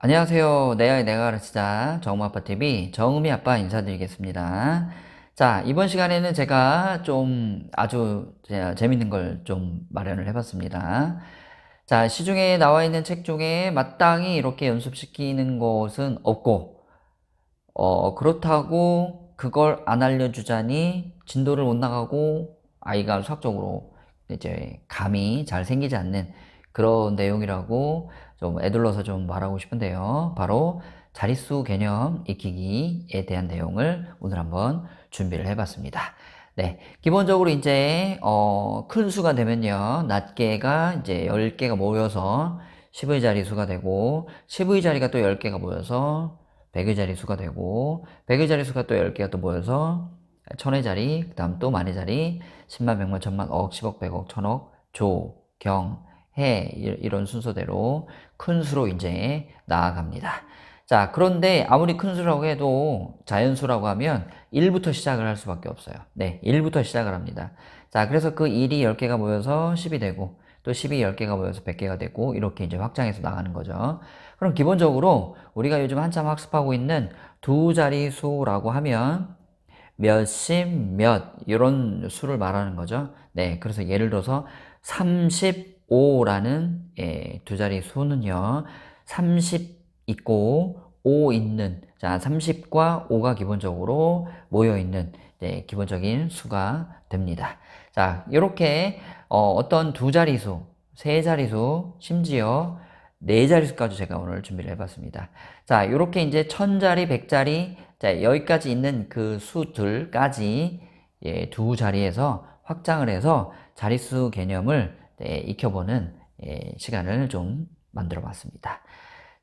안녕하세요. 내 아이 내가 가르치자 정음아빠TV 정음이 아빠 인사드리겠습니다. 자, 이번 시간에는 제가 좀 아주 재밌는 걸 좀 마련을 해봤습니다. 자, 시중에 나와 있는 책 중에 마땅히 이렇게 연습시키는 것은 없고, 그렇다고 그걸 안 알려주자니 진도를 못 나가고 아이가 수학적으로 이제 감이 잘 생기지 않는 그런 내용이라고 좀 애둘러서 좀 말하고 싶은데요. 바로 자릿수 개념 익히기에 대한 내용을 오늘 한번 준비를 해봤습니다. 네, 기본적으로 이제 큰 수가 되면요, 낱개가 이제 10개가 모여서 10의 자리수가 되고 10의 자리가 또 10개가 모여서 100의 자리수가 되고 100의 자리수가 또 10개가 또 모여서 1000의 자리, 그 다음 또 만의 자리, 10만, 100만, 1000만, 억, 10억, 100억, 1000억, 조, 경, 해 이런 순서대로 큰 수로 이제 나아갑니다. 자, 그런데 아무리 큰 수라고 해도 자연수라고 하면 1부터 시작을 할 수밖에 없어요. 네, 1부터 시작을 합니다. 자, 그래서 그 1이 10개가 모여서 10이 되고 또 10이 10개가 모여서 100개가 되고 이렇게 이제 확장해서 나가는 거죠. 그럼 기본적으로 우리가 요즘 한참 학습하고 있는 두 자릿수라고 하면 몇십, 몇 이런 수를 말하는 거죠. 네, 그래서 예를 들어서 35라는 두 자리 수는요. 30 있고 5 있는, 자, 30과 5가 기본적으로 모여 있는 기본적인 수가 됩니다. 자, 이렇게 어떤 두 자리수, 세 자리수, 심지어 네 자릿수까지 제가 오늘 준비를 해봤습니다. 자, 이렇게 이제 1000자리, 100자리, 자, 여기까지 있는 그 수들까지 두 자리에서 확장을 해서 자릿수 개념을 익혀보는 시간을 좀 만들어 봤습니다.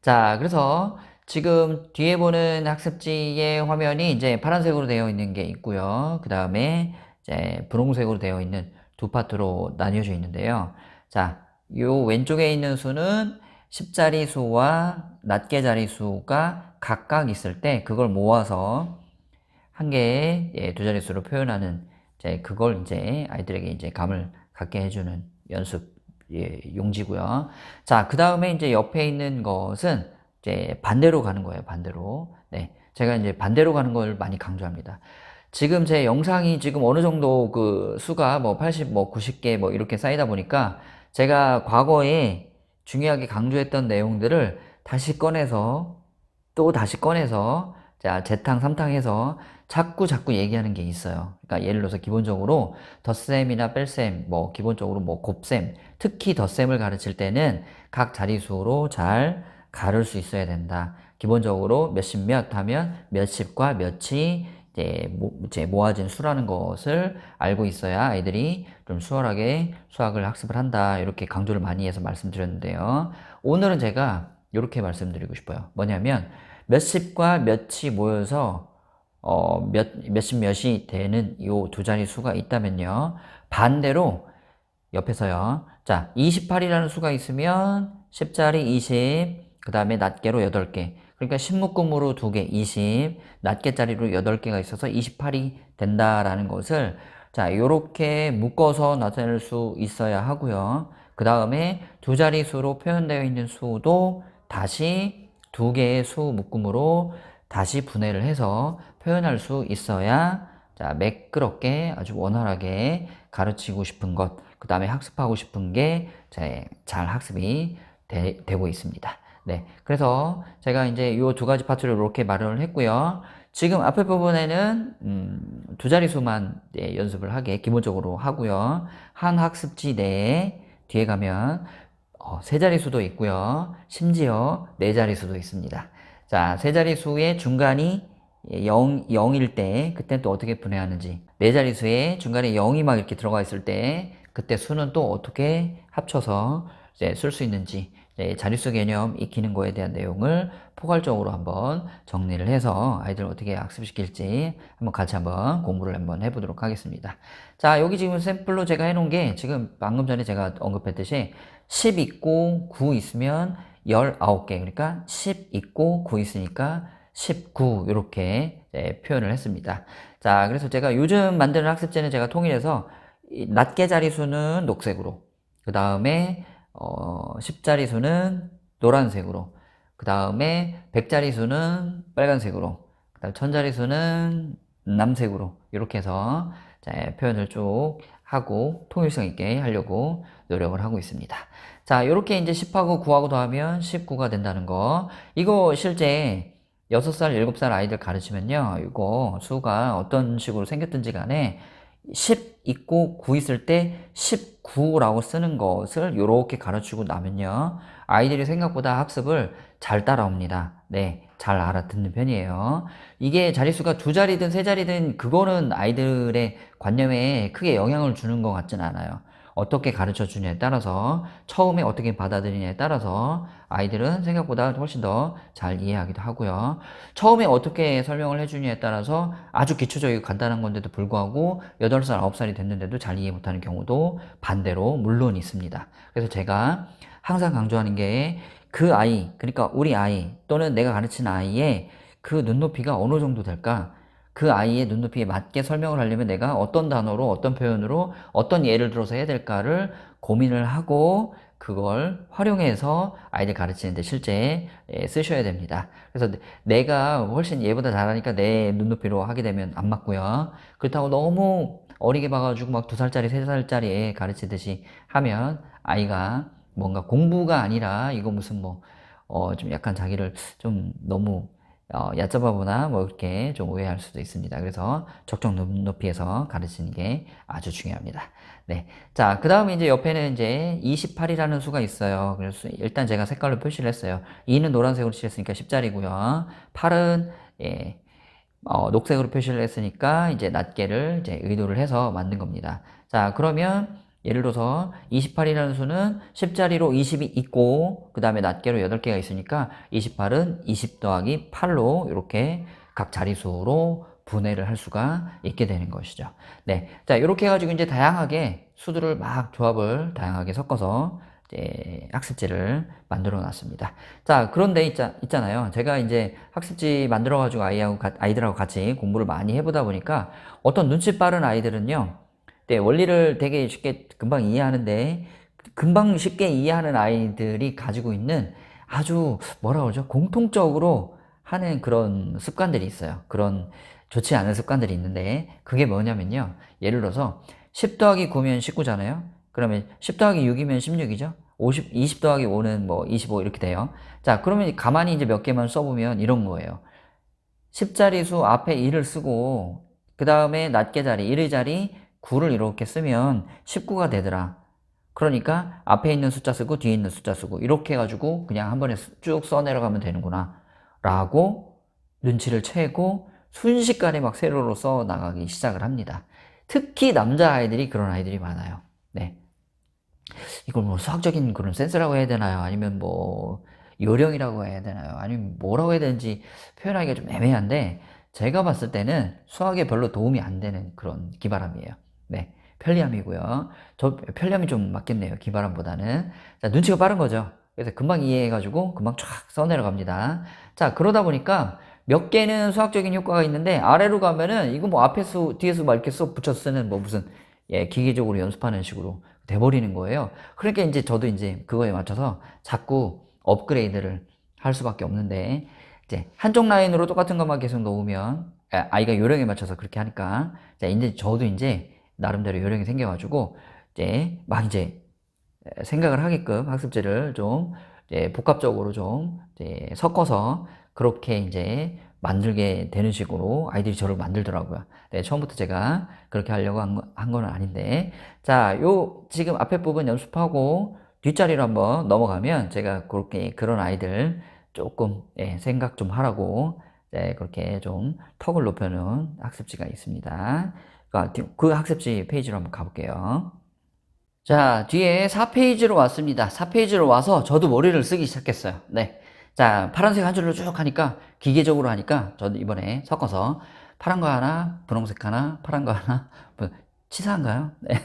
자, 그래서 지금 뒤에 보는 학습지의 화면이 이제 파란색으로 되어 있는 게 있고요. 그 다음에 이제 분홍색으로 되어 있는 두 파트로 나뉘어져 있는데요. 자, 요 왼쪽에 있는 수는 10자리 수와 낱개 자리 수가 각각 있을 때 그걸 모아서 한 개의 두 자릿수로 표현하는 그걸 이제 아이들에게 이제 감을 갖게 해주는 연습 용지고요. 자, 그 다음에 이제 옆에 있는 것은 이제 반대로 가는 거예요. 반대로. 네, 제가 이제 반대로 가는 걸 많이 강조합니다. 지금 제 영상이 지금 어느 정도 그 수가 뭐 80, 뭐 90개 뭐 이렇게 쌓이다 보니까 제가 과거에 중요하게 강조했던 내용들을 다시 꺼내서 또 다시 꺼내서 자, 재탕, 삼탕해서 자꾸 얘기하는 게 있어요. 그러니까 예를 들어서 기본적으로 덧셈이나 뺄셈, 뭐 기본적으로 뭐 곱셈, 특히 덧셈을 가르칠 때는 각 자릿수로 잘 가를 수 있어야 된다. 기본적으로 몇십 몇 하면 몇십과 몇이 이제 모아진 수라는 것을 알고 있어야 아이들이 좀 수월하게 수학을 학습을 한다. 이렇게 강조를 많이 해서 말씀드렸는데요. 오늘은 제가 이렇게 말씀드리고 싶어요. 뭐냐면 몇십과 몇이 모여서 몇십 몇이 되는 이 두 자리 수가 있다면요. 반대로 옆에서요. 자, 28이라는 수가 있으면 10자리 20, 그 다음에 낱개로 8개. 그러니까 10묶음으로 2개, 20, 낱개짜리로 8개가 있어서 28이 된다라는 것을 자, 요렇게 묶어서 나타낼 수 있어야 하고요. 그 다음에 두 자리 수로 표현되어 있는 수도 다시 두 개의 수 묶음으로 다시 분해를 해서 표현할 수 있어야 자, 매끄럽게 아주 원활하게 가르치고 싶은 것, 그 다음에 학습하고 싶은 게 잘 학습이 되고 있습니다. 네. 그래서 제가 이제 이 두 가지 파트를 이렇게 마련을 했고요. 지금 앞에 부분에는 두 자릿수만 연습을 하게 기본적으로 하고요. 한 학습지 내에 뒤에 가면 세 자릿수도 있고요. 심지어 네 자릿수도 있습니다. 자, 세 자릿수의 중간이 0일 때 그때 또 어떻게 분해하는지, 네 자릿수에 중간에 0이 막 이렇게 들어가 있을 때 그때 수는 또 어떻게 합쳐서 쓸 수 있는지 자릿수 개념 익히는 거에 대한 내용을 포괄적으로 한번 정리를 해서 아이들 어떻게 학습시킬지 한번 같이 한번 공부를 한번 해보도록 하겠습니다. 자, 여기 지금 샘플로 제가 해놓은 게 지금 방금 전에 제가 언급했듯이 10 있고 9 있으면 19개, 그러니까 10 있고 9 있으니까 19 이렇게 표현을 했습니다. 자, 그래서 제가 요즘 만드는 학습지는 제가 통일해서 낱개 자리수는 녹색으로, 그 다음에 10자리수는 노란색으로, 그 다음에 100자리 수는 빨간색으로, 그 다음 1000자리 수는 남색으로 이렇게 해서 자, 표현을 쭉 하고 통일성 있게 하려고 노력을 하고 있습니다. 자, 이렇게 이제 10하고 9하고 더하면 19가 된다는 거. 이거 실제 6살, 7살 아이들 가르치면요. 이거 수가 어떤 식으로 생겼든지 간에 10 있고 9 있을 때 19라고 쓰는 것을 이렇게 가르치고 나면요. 아이들이 생각보다 학습을 잘 따라옵니다. 네, 잘 알아듣는 편이에요. 이게 자릿수가 2자리든 3자리든 그거는 아이들의 관념에 크게 영향을 주는 것 같진 않아요. 어떻게 가르쳐 주냐에 따라서, 처음에 어떻게 받아들이냐에 따라서 아이들은 생각보다 훨씬 더 잘 이해하기도 하고요. 처음에 어떻게 설명을 해주냐에 따라서 아주 기초적이고 간단한 건데도 불구하고 8살, 9살이 됐는데도 잘 이해 못하는 경우도 반대로 물론 있습니다. 그래서 제가 항상 강조하는 게 그 아이, 그러니까 우리 아이 또는 내가 가르치는 아이의 그 눈높이가 어느 정도 될까? 그 아이의 눈높이에 맞게 설명을 하려면 내가 어떤 단어로, 어떤 표현으로, 어떤 예를 들어서 해야 될까를 고민을 하고 그걸 활용해서 아이들 가르치는데 실제 쓰셔야 됩니다. 그래서 내가 훨씬 얘보다 잘하니까 내 눈높이로 하게 되면 안 맞고요. 그렇다고 너무 어리게 봐가지고 막 2살짜리, 3살짜리 애 가르치듯이 하면 아이가 뭔가 공부가 아니라 이거 무슨 뭐, 좀 약간 자기를 좀 너무 얕잡아 보나 뭐 이렇게 좀 오해할 수도 있습니다. 그래서 적정 눈높이에서 가르치는 게 아주 중요합니다. 네. 자, 그 다음에 이제 옆에는 이제 28이라는 수가 있어요. 그래서 일단 제가 색깔로 표시를 했어요. 2는 노란색으로 칠했으니까 10자리고요. 8은 예, 녹색으로 표시를 했으니까 이제 낱개를 이제 의도를 해서 만든 겁니다. 자, 그러면 예를 들어서 28이라는 수는 10자리로 20이 있고 그 다음에 낱개로 8개가 있으니까 28은 20 더하기 8로 이렇게 각 자리수로 분해를 할 수가 있게 되는 것이죠. 네. 자, 이렇게 해가지고 이제 다양하게 수들을 막 조합을 다양하게 섞어서 이제 학습지를 만들어 놨습니다. 자, 그런데 있잖아요. 제가 이제 학습지 만들어 가지고 아이들하고 같이 공부를 많이 해보다 보니까 어떤 눈치 빠른 아이들은요. 네, 원리를 되게 쉽게 금방 이해하는데 금방 쉽게 이해하는 아이들이 가지고 있는 아주 뭐라 그러죠? 공통적으로 하는 그런 습관들이 있어요. 그런 좋지 않은 습관들이 있는데 그게 뭐냐면요. 예를 들어서 10 더하기 9면 19잖아요. 그러면 10 더하기 6이면 16이죠. 20 더하기 5는 뭐 25 이렇게 돼요. 자, 그러면 가만히 이제 몇 개만 써보면 이런 거예요. 10자리 수 앞에 1을 쓰고 그 다음에 낱개 자리, 1의 자리 9를 이렇게 쓰면 19가 되더라. 그러니까 앞에 있는 숫자 쓰고 뒤에 있는 숫자 쓰고 이렇게 해가지고 그냥 한 번에 쭉 써내려가면 되는구나 라고 눈치를 채고 순식간에 막 세로로 써 나가기 시작을 합니다. 특히 남자아이들이 그런 아이들이 많아요. 네. 이걸 뭐 수학적인 그런 센스라고 해야 되나요? 아니면 뭐 요령이라고 해야 되나요? 아니면 뭐라고 해야 되는지 표현하기가 좀 애매한데 제가 봤을 때는 수학에 별로 도움이 안 되는 그런 기발함이에요. 네. 편리함이고요. 저 편리함이 좀 맞겠네요. 기발함보다는. 자, 눈치가 빠른 거죠. 그래서 금방 이해해가지고 금방 쫙 써내려갑니다. 자, 그러다 보니까 몇 개는 수학적인 효과가 있는데 아래로 가면은 이거 뭐 앞에 수, 뒤에 수 막 이렇게 쏙 붙여 쓰는 뭐 무슨 예, 기계적으로 연습하는 식으로 돼버리는 거예요. 그러니까 이제 저도 이제 그거에 맞춰서 자꾸 업그레이드를 할 수밖에 없는데 이제 한쪽 라인으로 똑같은 것만 계속 놓으면 아이가 요령에 맞춰서 그렇게 하니까 자, 이제 저도 이제 나름대로 요령이 생겨가지고 이제 막 이제 생각을 하게끔 학습지를 좀 이제 복합적으로 좀 이제 섞어서 그렇게 이제 만들게 되는 식으로 아이들이 저를 만들더라고요. 네, 처음부터 제가 그렇게 하려고 한 건 아닌데. 자, 요 지금 앞에 부분 연습하고 뒷자리로 한번 넘어가면 제가 그렇게 그런 아이들 조금 예, 생각 좀 하라고 네, 그렇게 좀 턱을 높여놓은 학습지가 있습니다. 그 학습지 페이지로 한번 가볼게요. 자, 뒤에 4페이지로 왔습니다. 4페이지로 와서 저도 머리를 쓰기 시작했어요. 네. 자, 파란색 한 줄로 쭉 하니까, 기계적으로 하니까, 저도 이번에 섞어서, 파란 거 하나, 분홍색 하나, 파란 거 하나, 뭐, 치사한가요? 네.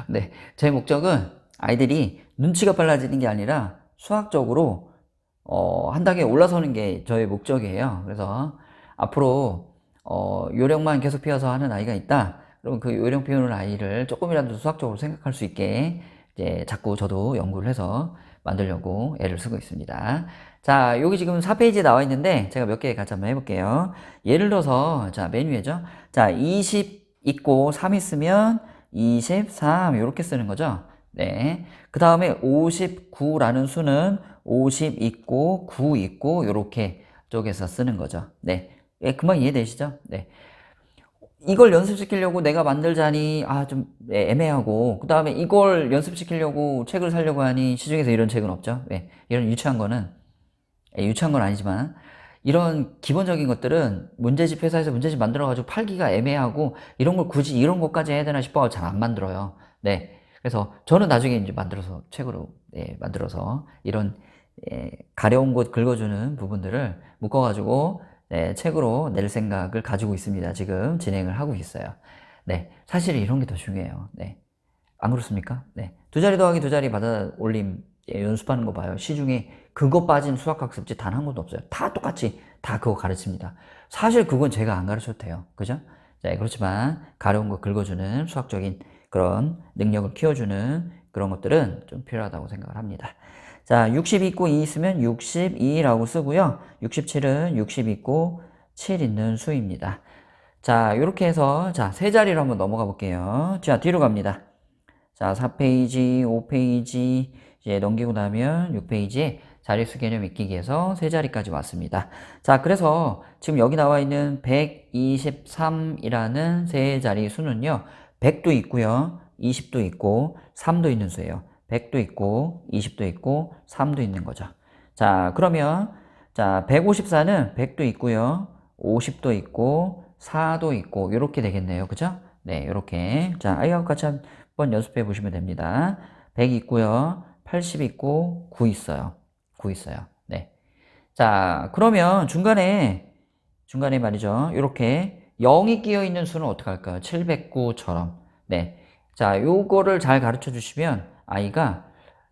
네. 제 목적은 아이들이 눈치가 빨라지는 게 아니라 수학적으로, 한 단계 올라서는 게 저의 목적이에요. 그래서 앞으로, 요령만 계속 피워서 하는 아이가 있다. 그러면 그 요령 피우는 아이를 조금이라도 수학적으로 생각할 수 있게 이제 자꾸 저도 연구를 해서 만들려고 애를 쓰고 있습니다. 자, 여기 지금 4페이지에 나와 있는데 제가 몇 개 같이 한번 해볼게요. 예를 들어서 자, 맨 위에죠. 자, 20 있고 3 있으면 23 이렇게 쓰는 거죠. 네. 그 다음에 59라는 수는 50 있고 9 있고 이렇게 쪽에서 쓰는 거죠. 네. 금방 이해되시죠? 네. 이걸 연습시키려고 내가 만들자니 좀 애매하고, 그 다음에 이걸 연습시키려고 책을 사려고 하니 시중에서 이런 책은 없죠. 이런 유치한 거는, 유치한 건 아니지만 이런 기본적인 것들은 문제집 회사에서 문제집 만들어 가지고 팔기가 애매하고, 이런 걸 굳이 이런 것까지 해야 되나 싶어 잘 안 만들어요. 네. 그래서 저는 나중에 이제 만들어서 책으로 만들어서 이런 가려운 곳 긁어주는 부분들을 묶어 가지고 책으로 낼 생각을 가지고 있습니다. 지금 진행을 하고 있어요. 네, 사실 이런 게 더 중요해요. 네, 안 그렇습니까? 네, 두 자리 더하기 두 자리 받아 올림 연습하는 거 봐요. 시중에 그거 빠진 수학학습지 단 한 권도 없어요. 다 똑같이 다 그거 가르칩니다. 사실 그건 제가 안 가르쳐도 돼요. 그죠? 네, 그렇지만 가려운 거 긁어주는 수학적인 그런 능력을 키워주는 그런 것들은 좀 필요하다고 생각을 합니다. 자, 60 있고 2 있으면 62라고 쓰고요. 67은 60 있고 7 있는 수입니다. 자, 이렇게 해서 자, 세 자리로 한번 넘어가 볼게요. 자, 뒤로 갑니다. 자, 4페이지, 5페이지 이제 넘기고 나면 6페이지에 자릿수 개념 익히기에서 세 자리까지 왔습니다. 자, 그래서 지금 여기 나와 있는 123이라는 세 자리 수는요. 100도 있고요. 20도 있고 3도 있는 수예요. 100도 있고 20도 있고 3도 있는 거죠. 자, 그러면 자, 154는 100도 있고요. 50도 있고 4도 있고 이렇게 되겠네요. 그죠? 네, 이렇게. 자, 아이하고 같이 한번 연습해 보시면 됩니다. 100 있고요. 80 있고 9 있어요. 9 있어요. 네. 자, 그러면 중간에 말이죠. 이렇게 0이 끼어 있는 수는 어떻게 할까요? 709처럼. 네. 자, 요거를 잘 가르쳐 주시면 아이가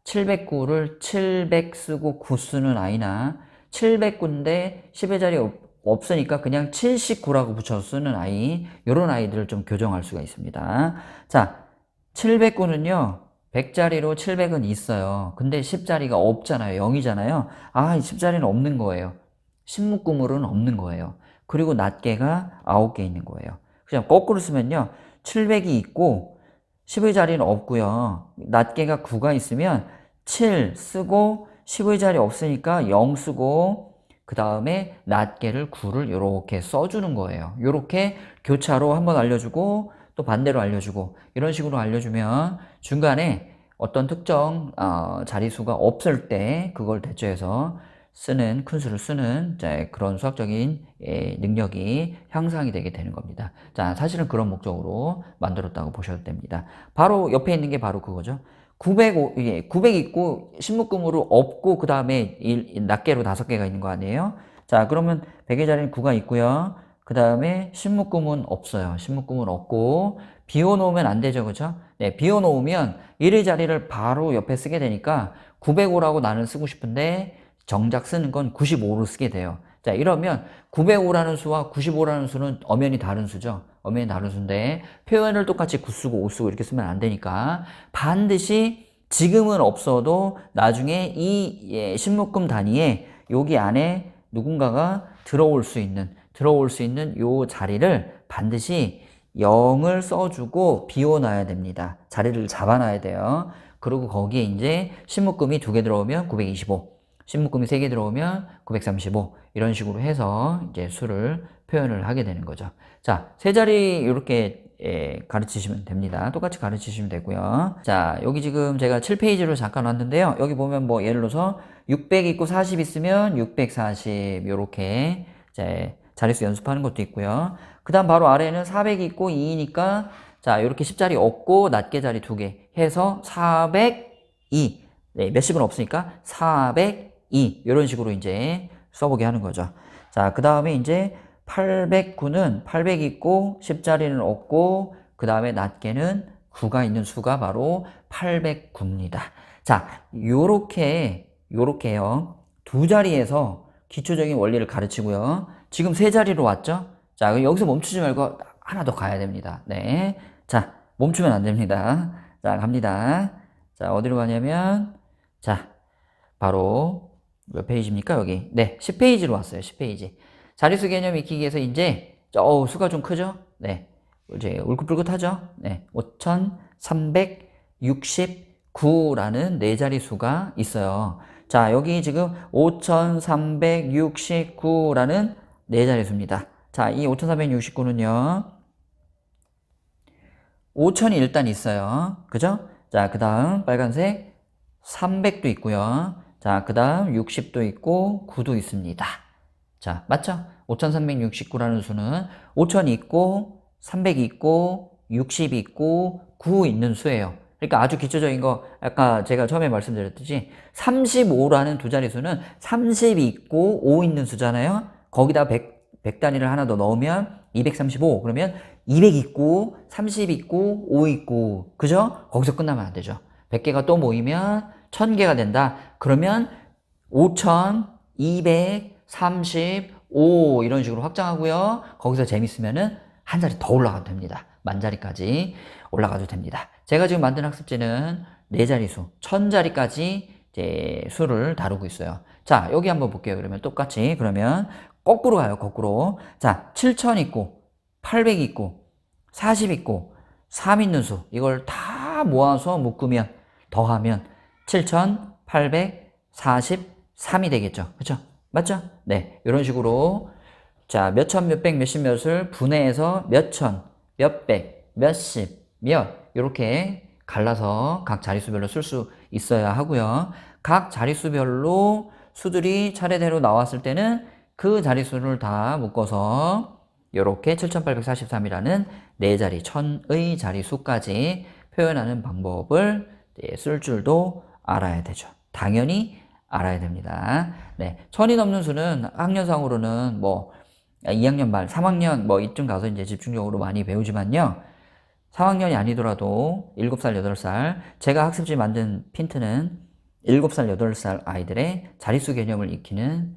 709를 700 쓰고 9 쓰는 아이나 709인데 10의 자리 없으니까 그냥 79라고 붙여 쓰는 아이, 요런 아이들을 좀 교정할 수가 있습니다. 자, 709는요. 100자리로 700은 있어요. 근데 10자리가 없잖아요. 0이잖아요. 이 10자리는 없는 거예요. 10묶음으로는 없는 거예요. 그리고 낱개가 9개 있는 거예요. 그냥 거꾸로 쓰면요. 700이 있고 10의 자리는 없고요. 낱개가 9가 있으면 7 쓰고 10의 자리 없으니까 0 쓰고 그 다음에 낱개를 9를 이렇게 써주는 거예요. 이렇게 교차로 한번 알려주고 또 반대로 알려주고 이런 식으로 알려주면 중간에 어떤 특정 자리수가 없을 때 그걸 대처해서 쓰는 큰 수를 쓰는 그런 수학적인 능력이 향상이 되게 되는 겁니다. 자, 사실은 그런 목적으로 만들었다고 보셔도 됩니다. 바로 옆에 있는 게 바로 그거죠. 900 있고 10묶음으로 없고 그 다음에 낱개로 5개가 있는 거 아니에요? 자, 그러면 100의 자리는 9가 있고요. 그 다음에 10묶음은 없어요. 10묶음은 없고 비워놓으면 안 되죠. 그죠? 네, 비워놓으면 1의 자리를 바로 옆에 쓰게 되니까 905라고 나는 쓰고 싶은데 정작 쓰는 건 95로 쓰게 돼요. 자, 이러면 905라는 수와 95라는 수는 엄연히 다른 수죠. 엄연히 다른 수인데 표현을 똑같이 9 쓰고 5 쓰고 이렇게 쓰면 안 되니까 반드시 지금은 없어도 나중에 이 신묶음 단위에 여기 안에 누군가가 들어올 수 있는 요 자리를 반드시 0을 써주고 비워놔야 됩니다. 자리를 잡아놔야 돼요. 그리고 거기에 이제 신묶음이 2개 들어오면 925, 신묶음이 3개 들어오면 935 이런 식으로 해서 이제 수를 표현을 하게 되는 거죠. 자, 세 자리 이렇게 가르치시면 됩니다. 똑같이 가르치시면 되고요. 자, 여기 지금 제가 7페이지로 잠깐 왔는데요. 여기 보면 뭐 예를 들어서 600 있고 40 있으면 640 이렇게 이제 자릿수 연습하는 것도 있고요. 그 다음 바로 아래는 400 있고 2이니까 자, 이렇게 10자리 없고 낱개 자리 2개 해서 402. 네, 몇십은 없으니까 402 이런 식으로 이제 써보게 하는 거죠. 자, 그 다음에 이제 809는 800 있고 10자리는 없고 그 다음에 낱개는 9가 있는 수가 바로 809입니다. 자, 요렇게요. 두 자리에서 기초적인 원리를 가르치고요. 지금 세 자리로 왔죠? 자, 여기서 멈추지 말고 하나 더 가야 됩니다. 네. 자, 멈추면 안 됩니다. 자, 갑니다. 자, 어디로 가냐면, 자, 바로 몇 페이지입니까? 여기. 네, 10페이지로 왔어요. 10페이지. 자릿수 개념 익히기 위해서 이제 수가 좀 크죠? 네. 이제 울긋불긋하죠? 네. 5369라는 네 자릿수가 있어요. 자, 여기 지금 5369라는 네 자릿수입니다. 자, 이 5369는요. 5000이 일단 있어요. 그죠? 자, 그 다음 빨간색 300도 있고요. 자, 그 다음 60도 있고 9도 있습니다. 자, 맞죠? 5369라는 수는 5000 있고 300 있고 60 있고 9 있는 수예요. 그러니까 아주 기초적인 거 아까 제가 처음에 말씀드렸듯이 35라는 두 자릿수는 30 있고 5 있는 수잖아요. 거기다 100 단위를 하나 더 넣으면 235. 그러면 200 있고 30 있고 5 있고 그죠? 거기서 끝나면 안 되죠. 100개가 또 모이면 1000개가 된다. 그러면 5000, 200, 35 이런 식으로 확장하고요. 거기서 재밌으면은 한 자리 더 올라가도 됩니다. 만 자리까지 올라가도 됩니다. 제가 지금 만든 학습지는 네 자리수, 1000자리까지 이제 수를 다루고 있어요. 자, 여기 한번 볼게요. 그러면 똑같이 그러면 거꾸로 가요. 거꾸로. 자, 7000 있고 800 있고 40 있고 3 있는 수 이걸 다 모아서 묶으면 더하면 7843이 되겠죠. 그렇죠? 맞죠? 네. 이런 식으로 자, 몇천, 몇백, 몇십, 몇을 분해해서 몇천, 몇백, 몇십, 몇 이렇게 갈라서 각 자릿수별로 쓸 수 있어야 하고요. 각 자릿수별로 수들이 차례대로 나왔을 때는 그 자릿수를 다 묶어서 이렇게 7843이라는 네 자리, 천의 자릿수까지 표현하는 방법을 쓸 줄도 알아야 되죠. 당연히 알아야 됩니다. 네, 천이 넘는 수는 학년상으로는 뭐 2학년 말, 3학년 뭐 이쯤 가서 이제 집중적으로 많이 배우지만요. 3학년이 아니더라도 7살, 8살 제가 학습지 만든 핀트는 7살, 8살 아이들의 자릿수 개념을 익히는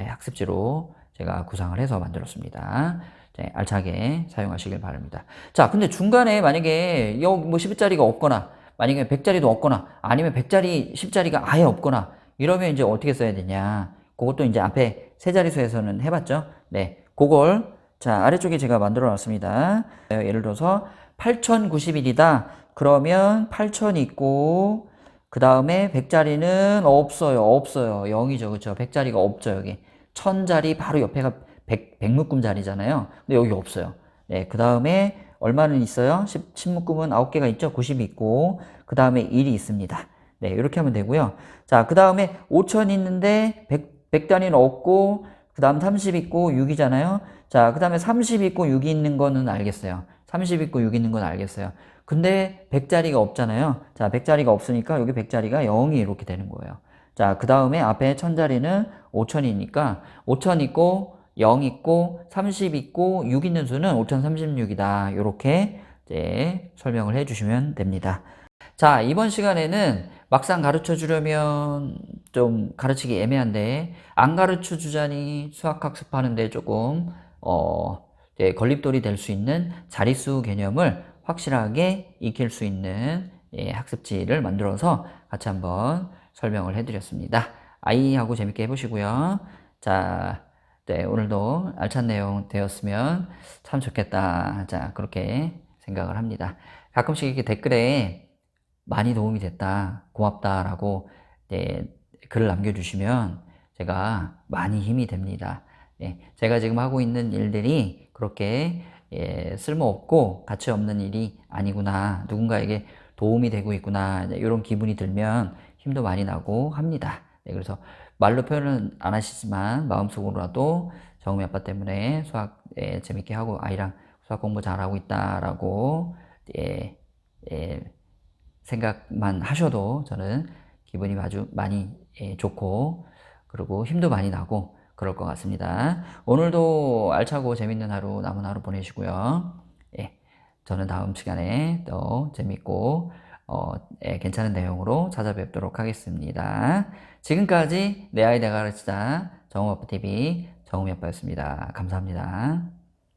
학습지로 제가 구상을 해서 만들었습니다. 네, 알차게 사용하시길 바랍니다. 자, 근데 중간에 만약에 뭐 10자리가 없거나 만약에 100자리도 없거나 아니면 100자리, 10자리가 아예 없거나 이러면 이제 어떻게 써야 되냐. 그것도 이제 앞에 세 자릿수에서는 해봤죠. 네, 그걸 자 아래쪽에 제가 만들어 놨습니다. 예를 들어서 8091이다. 그러면 8000 있고 그 다음에 100자리는 없어요. 0이죠. 그렇죠? 100자리가 없죠. 여기 1000자리 바로 옆에가 100묶음 자리잖아요. 근데 여기 없어요. 네, 그 다음에 얼마는 있어요? 10묶음은 9개가 있죠. 90이 있고 그 다음에 1이 있습니다. 네, 이렇게 하면 되고요. 자, 그 다음에 5000 있는데 100단위는 없고 그 다음 30 있고 6이잖아요. 자, 그 다음에 30 있고 6이 있는 거는 알겠어요. 30 있고 6 있는 건 알겠어요. 근데 100자리가 없잖아요. 자, 100자리가 없으니까 여기 100자리가 0이 이렇게 되는 거예요. 자, 그 다음에 앞에 1000자리는 5000이니까 5000 있고 0 있고 30 있고 6 있는 수는 5036이다. 이렇게 이제 설명을 해 주시면 됩니다. 자, 이번 시간에는 막상 가르쳐 주려면 좀 가르치기 애매한데 안 가르쳐 주자니 수학 학습하는데 조금 걸림돌이 될 수 있는 자릿수 개념을 확실하게 익힐 수 있는 학습지를 만들어서 같이 한번 설명을 해드렸습니다. 아이하고 재밌게 해보시고요. 자, 네, 오늘도 알찬 내용 되었으면 참 좋겠다. 자, 그렇게 생각을 합니다. 가끔씩 이렇게 댓글에 많이 도움이 됐다, 고맙다라고 글을 남겨주시면 제가 많이 힘이 됩니다. 제가 지금 하고 있는 일들이 그렇게 쓸모없고 가치 없는 일이 아니구나, 누군가에게 도움이 되고 있구나, 이런 기분이 들면 힘도 많이 나고 합니다. 그래서 말로 표현은 안 하시지만 마음속으로라도 정우미 아빠 때문에 수학 재밌게 하고 아이랑 수학 공부 잘하고 있다라고 생각만 하셔도 저는 기분이 아주 많이 좋고 그리고 힘도 많이 나고 그럴 것 같습니다. 오늘도 알차고 재밌는 하루, 남은 하루 보내시고요. 저는 다음 시간에 또 재밌고 괜찮은 내용으로 찾아뵙도록 하겠습니다. 지금까지 내 아이 내가 가르치다 정우아빠TV 정우미아빠였습니다. 감사합니다.